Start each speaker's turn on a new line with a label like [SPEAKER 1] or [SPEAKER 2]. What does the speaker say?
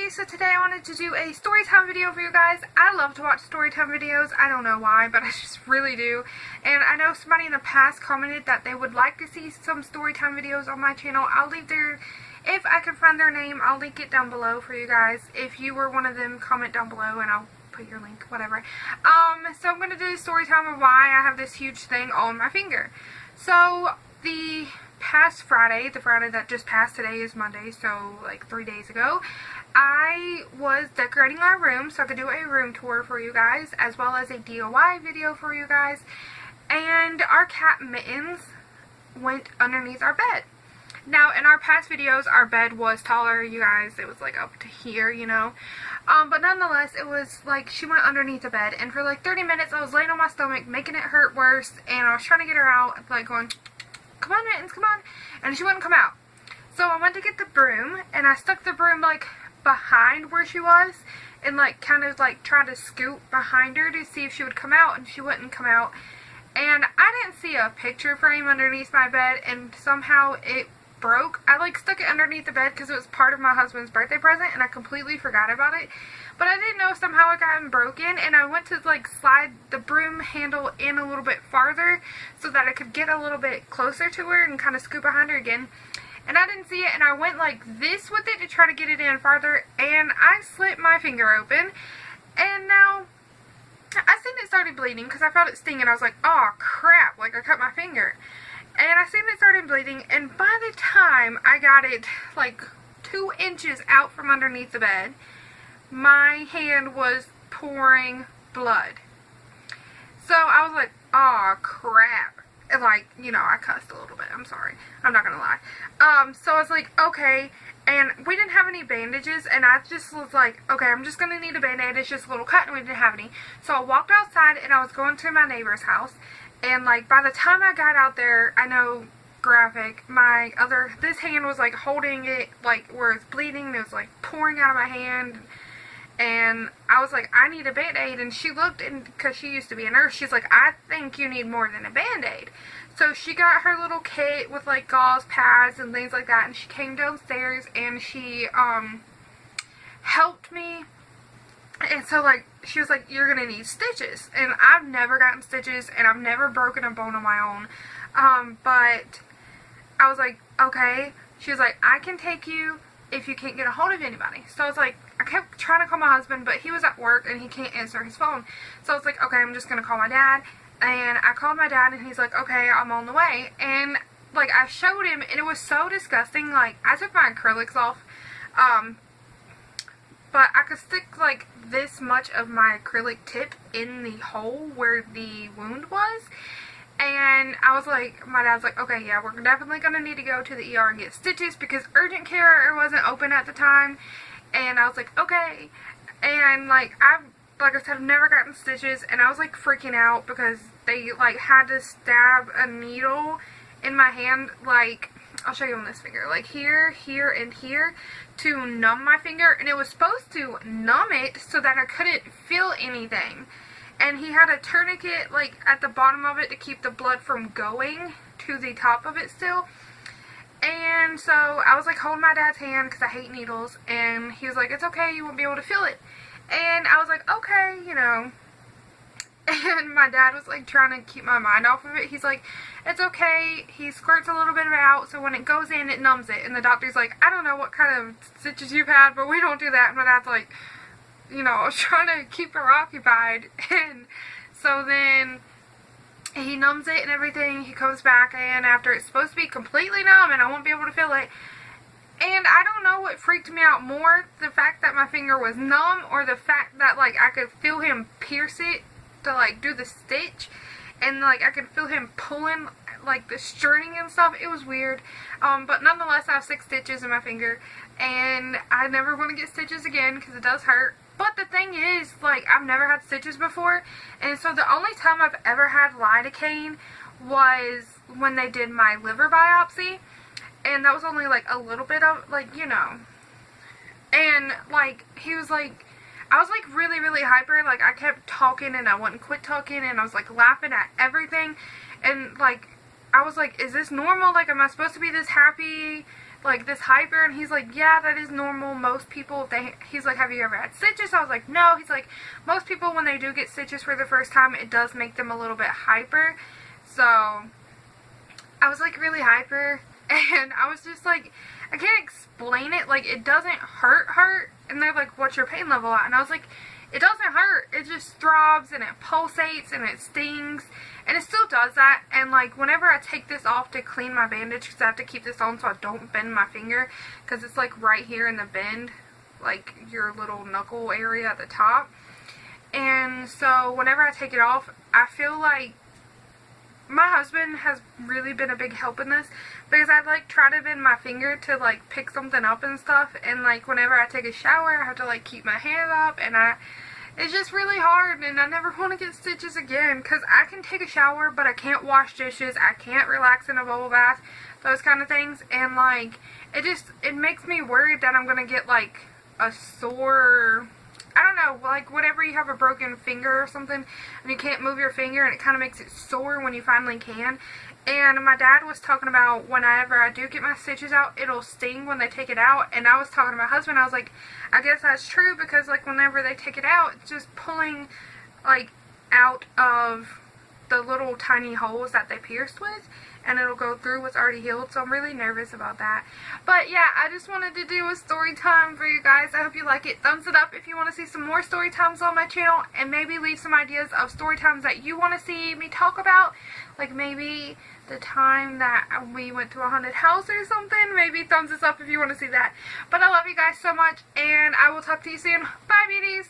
[SPEAKER 1] everybody, so today I wanted to do a storytime video for you guys. I love to watch storytime videos. I don't know why, but I just really do. And I know somebody in the past commented that they would like to see some storytime videos on my channel. I'll leave their, if I can find their name, I'll link it down below for you guys. If you were one of them, comment down below and I'll put your link, whatever. So I'm going to do a storytime of why I have this huge thing on my finger. So, the past Friday, the Friday that just passed, today is Monday, so like 3 days ago, I was decorating our room so I could do a room tour for you guys, as well as a DIY video for you guys, and our cat Mittens went underneath our bed. Now, in our past videos, our bed was taller, you guys. It was like up to here, you know. But nonetheless, it was like she went underneath the bed, and for like 30 minutes I was laying on my stomach, making it hurt worse, and I was trying to get her out, like going, "Come on, Mittens, come on," and she wouldn't come out. So I went to get the broom, and I stuck the broom like behind where she was, and like kind of like tried to scoot behind her to see if she would come out, and she wouldn't come out. And I didn't see a picture frame underneath my bed, and somehow it broke. I like stuck it underneath the bed because it was part of my husband's birthday present, and I completely forgot about it. But I didn't know somehow it got broken, and I went to like slide the broom handle in a little bit farther so that I could get a little bit closer to her and kind of scoot behind her again. And I didn't see it, and I went like this with it to try to get it in farther, and I slit my finger open. And now I seen it started bleeding because I felt it sting, and I was like, oh crap, like I cut my finger. And I seen it started bleeding, and by the time I got it like 2 inches out from underneath the bed, my hand was pouring blood. So I was like, oh crap. And like, you know, I cussed a little bit. I'm sorry. I'm not gonna lie. So I was like, okay. And we didn't have any bandages, and I just was like, okay, I'm just gonna need a band-aid. It's just a little cut, and we didn't have any. So I walked outside, and I was going to my neighbor's house. And like, by the time I got out there, I know, graphic, this hand was like holding it, like where it's bleeding. It was like pouring out of my hand. And I was like, I need a band-aid. And she looked, and because she used to be a nurse, she's like, I think you need more than a band-aid. So she got her little kit with like gauze pads and things like that, and she came downstairs and she helped me. And so like, she was like, you're gonna need stitches. And I've never gotten stitches, and I've never broken a bone on my own. But I was like, okay. She was like, I can take you if you can't get a hold of anybody. So I was like, I kept trying to call my husband, but he was at work and he can't answer his phone. So I was like, okay, I'm just gonna call my dad. And I called my dad, and he's like, okay, I'm on the way. And like, I showed him, and it was so disgusting. Like, I took my acrylics off, but I could stick like this much of my acrylic tip in the hole where the wound was. And I was like, my dad's like, okay, yeah, we're definitely going to need to go to the ER and get stitches because urgent care wasn't open at the time. And I was like, okay. And like, I said, I've never gotten stitches, and I was like freaking out because they like had to stab a needle in my hand, like, I'll show you on this finger, like here, here, and here, to numb my finger. And it was supposed to numb it so that I couldn't feel anything. And he had a tourniquet like at the bottom of it to keep the blood from going to the top of it still. And so I was like holding my dad's hand because I hate needles, and he was like, it's okay, you won't be able to feel it. And I was like, okay, you know. And my dad was like trying to keep my mind off of it. He's like, it's okay, he squirts a little bit of it out, so when it goes in, it numbs it. And the doctor's like, I don't know what kind of stitches you've had, but we don't do that. And my dad's like, you know, I was trying to keep her occupied. And so then he numbs it and everything. He comes back in after it's supposed to be completely numb and I won't be able to feel it. And I don't know what freaked me out more, the fact that my finger was numb, or the fact that like I could feel him pierce it to like do the stitch, and like I could feel him pulling like the string and stuff. It was weird. But nonetheless, I have 6 stitches in my finger, and I never want to get stitches again because it does hurt. But the thing is, like, I've never had stitches before, and so the only time I've ever had lidocaine was when they did my liver biopsy, and that was only like a little bit of, like, you know. And like, he was like, I was like really, really hyper. Like, I kept talking and I wouldn't quit talking, and I was like laughing at everything, and like, I was like, is this normal? Like, am I supposed to be this happy? like this hyper, and he's like, yeah, that is normal. Most people, he's like, have you ever had stitches? I was like, no. He's like, most people when they do get stitches for the first time, it does make them a little bit hyper. So I was like really hyper, and I was just like, I can't explain it, like it doesn't hurt, and they're like, what's your pain level at? And I was like, it doesn't hurt, it just throbs and it pulsates and it stings, and it still does that. And like whenever I take this off to clean my bandage, because I have to keep this on so I don't bend my finger, because it's like right here in the bend, like your little knuckle area at the top. And so whenever I take it off, I feel like my husband has really been a big help in this, because I like try to bend my finger to like pick something up and stuff, and like whenever I take a shower I have to like keep my hand up, and it's just really hard, and I never want to get stitches again, because I can take a shower but I can't wash dishes, I can't relax in a bubble bath, those kind of things. And like it makes me worried that I'm gonna get like a sore, I don't know, like whenever you have a broken finger or something and you can't move your finger, and it kind of makes it sore when you finally can. And my dad was talking about whenever I do get my stitches out, it'll sting when they take it out. And I was talking to my husband, I was like, I guess that's true, because like whenever they take it out, it's just pulling like out of the little tiny holes that they pierced with, and it'll go through what's already healed. So I'm really nervous about that. But yeah, I just wanted to do a story time for you guys. I hope you like it. Thumbs it up if you want to see some more story times on my channel, and maybe leave some ideas of story times that you want to see me talk about, like maybe the time that we went to a haunted house or something. Maybe thumbs us up if you want to see that. But I love you guys so much, and I will talk to you soon. Bye, beauties.